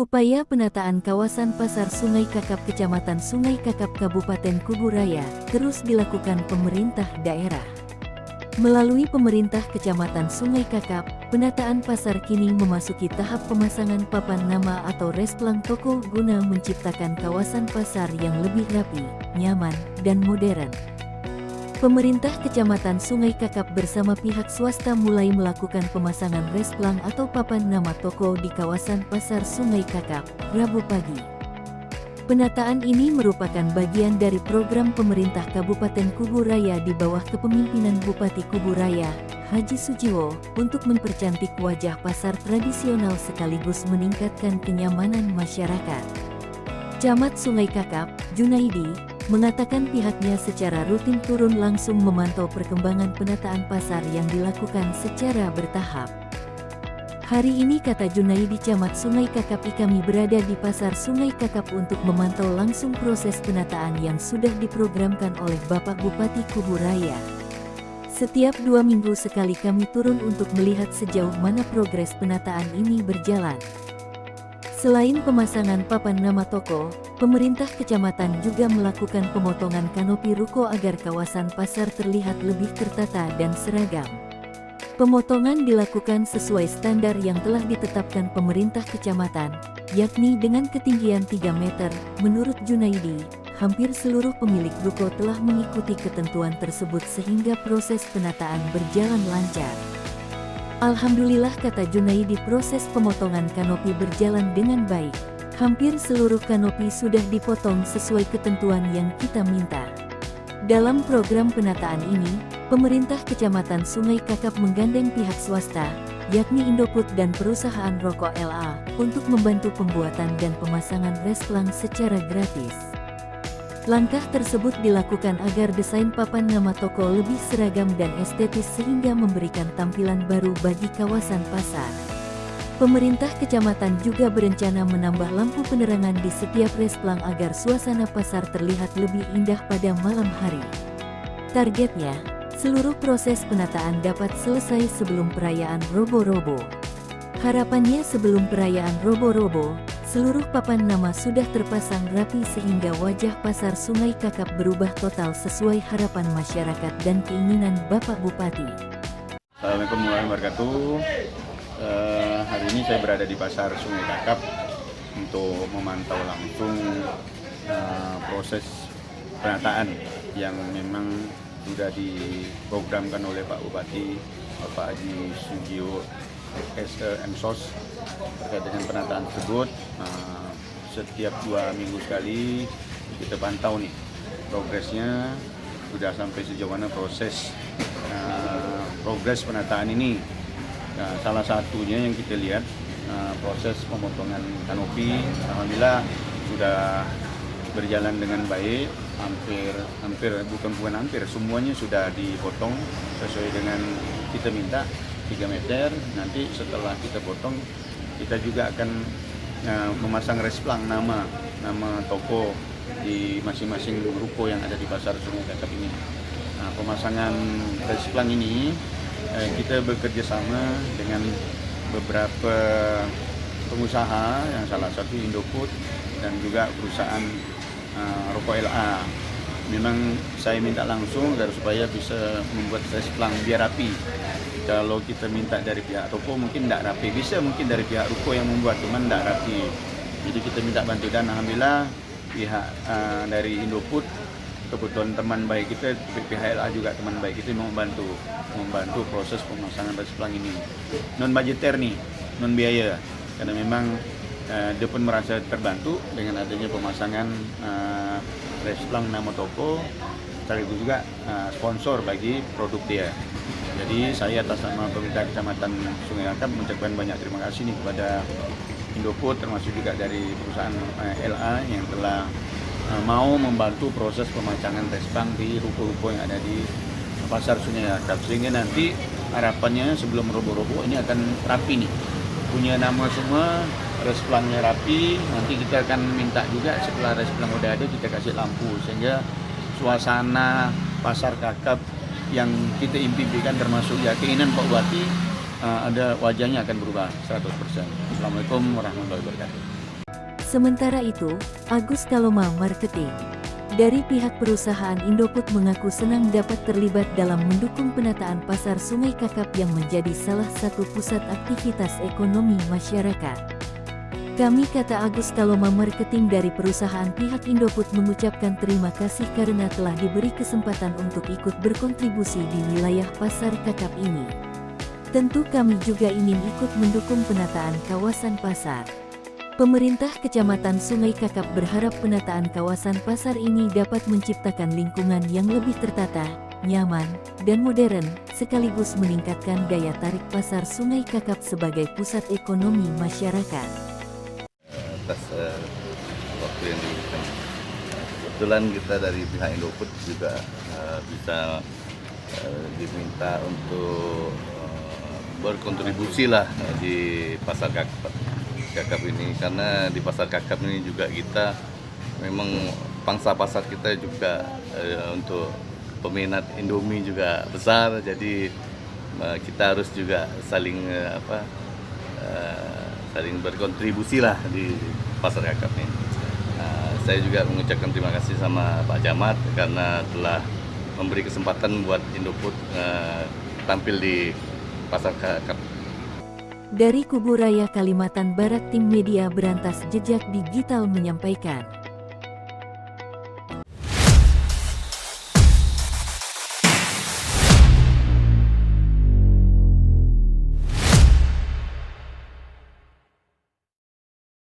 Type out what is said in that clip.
Upaya penataan kawasan Pasar Sungai Kakap Kecamatan Sungai Kakap Kabupaten Kubu Raya terus dilakukan pemerintah daerah. Melalui pemerintah Kecamatan Sungai Kakap, penataan pasar kini memasuki tahap pemasangan papan nama atau resplang toko guna menciptakan kawasan pasar yang lebih rapi, nyaman, dan modern. Pemerintah Kecamatan Sungai Kakap bersama pihak swasta mulai melakukan pemasangan resplang atau papan nama toko di kawasan Pasar Sungai Kakap, Rabu pagi. Penataan ini merupakan bagian dari program pemerintah Kabupaten Kubu Raya di bawah kepemimpinan Bupati Kubu Raya, Haji Sujiwo, untuk mempercantik wajah pasar tradisional sekaligus meningkatkan kenyamanan masyarakat. Camat Sungai Kakap, Junaidi, mengatakan pihaknya secara rutin turun langsung memantau perkembangan penataan pasar yang dilakukan secara bertahap. Hari ini, kata Junaidi, Camat Sungai Kakap, kami berada di Pasar Sungai Kakap untuk memantau langsung proses penataan yang sudah diprogramkan oleh Bapak Bupati Kubu Raya. Setiap 2 minggu sekali kami turun untuk melihat sejauh mana progres penataan ini berjalan. Selain pemasangan papan nama toko, pemerintah kecamatan juga melakukan pemotongan kanopi ruko agar kawasan pasar terlihat lebih tertata dan seragam. Pemotongan dilakukan sesuai standar yang telah ditetapkan pemerintah kecamatan, yakni dengan ketinggian 3 meter. Menurut Junaidi, hampir seluruh pemilik ruko telah mengikuti ketentuan tersebut sehingga proses penataan berjalan lancar. Alhamdulillah, kata Junaidi, proses pemotongan kanopi berjalan dengan baik. Hampir seluruh kanopi sudah dipotong sesuai ketentuan yang kita minta. Dalam program penataan ini, pemerintah Kecamatan Sungai Kakap menggandeng pihak swasta, yakni Indoput dan perusahaan rokok LA, untuk membantu pembuatan dan pemasangan resplang secara gratis. Langkah tersebut dilakukan agar desain papan nama toko lebih seragam dan estetis sehingga memberikan tampilan baru bagi kawasan pasar. Pemerintah kecamatan juga berencana menambah lampu penerangan di setiap resplang agar suasana pasar terlihat lebih indah pada malam hari. Targetnya, seluruh proses penataan dapat selesai sebelum perayaan Robo-Robo. Harapannya sebelum perayaan Robo-Robo, seluruh papan nama sudah terpasang rapi sehingga wajah Pasar Sungai Kakap berubah total sesuai harapan masyarakat dan keinginan Bapak Bupati. Assalamualaikum warahmatullahi wabarakatuh. Hari ini saya berada di Pasar Sungai Kakap untuk memantau langsung proses penataan yang memang sudah diprogramkan oleh Pak Bupati, Bapak Haji Sujiwo SMSOS terkait dengan penataan tersebut. Setiap 2 minggu sekali kita pantau nih progresnya, sudah sampai sejauh mana progres penataan ini. Salah satunya yang kita lihat proses pemotongan kanopi, alhamdulillah sudah berjalan dengan baik. Hampir semuanya sudah dipotong sesuai dengan kita minta 3 meter. Nanti setelah kita potong, kita juga akan memasang resplang nama toko di masing-masing ruko yang ada di Pasar Sungai Kakap ini. Pemasangan resplang ini kita bekerja sama dengan beberapa pengusaha, yang salah satu Indoput dan juga perusahaan rokok LA. Memang saya minta langsung agar supaya bisa membuat resplang biar rapi. Kalau kita minta dari pihak toko mungkin tidak rapi, bisa mungkin dari pihak ruko yang membuat, cuman tidak rapi. Jadi kita minta bantu, dan alhamdulillah pihak dari Indoput, kebetulan teman baik kita, pihak LA juga teman baik kita, membantu proses pemasangan resplang ini. Non budgeter nih, non biaya, karena memang dia pun merasa terbantu dengan adanya pemasangan resplang nama toko, sekaligus juga sponsor bagi produk dia. Jadi saya atas nama pemerintah Kecamatan Sungai Kakap mengucapkan banyak terima kasih nih kepada Indoput, termasuk juga dari perusahaan LA yang telah mau membantu proses pemasangan resplang di ruko-ruko yang ada di Pasar Sungai Kakap, sehingga nanti harapannya sebelum Robo-Robo ini akan rapi nih, punya nama semua, resplangnya rapi. Nanti kita akan minta juga setelah resplang udah ada, kita kasih lampu sehingga suasana Pasar Kakap yang kita impikan, termasuk ya keinginan Pak Bupati, ada wajahnya akan berubah 100%. Assalamualaikum warahmatullahi wabarakatuh. Sementara itu, Agus Kaloma Marketing dari pihak perusahaan Indofood mengaku senang dapat terlibat dalam mendukung penataan pasar Sungai Kakap yang menjadi salah satu pusat aktivitas ekonomi masyarakat. Kami, kata Agus Kaloma Marketing dari perusahaan pihak Indofood, mengucapkan terima kasih karena telah diberi kesempatan untuk ikut berkontribusi di wilayah pasar Kakap ini. Tentu kami juga ingin ikut mendukung penataan kawasan pasar. Pemerintah Kecamatan Sungai Kakap berharap penataan kawasan pasar ini dapat menciptakan lingkungan yang lebih tertata, nyaman, dan modern, sekaligus meningkatkan daya tarik pasar Sungai Kakap sebagai pusat ekonomi masyarakat. Atas waktu yang diberikan. Kebetulan kita dari pihak Indofood juga bisa diminta untuk berkontribusi lah di pasar Kakap ini, karena di pasar Kakap ini juga kita memang pangsa pasar kita juga untuk peminat Indomie juga besar, jadi kita harus juga saling saling berkontribusi lah di pasar Kakap ini. Saya juga mengucapkan terima kasih sama Pak Camat karena telah memberi kesempatan buat Indofood tampil di pasar Kakap. Dari Kubu Raya Kalimantan Barat, tim media Berantas Jejak Digital menyampaikan.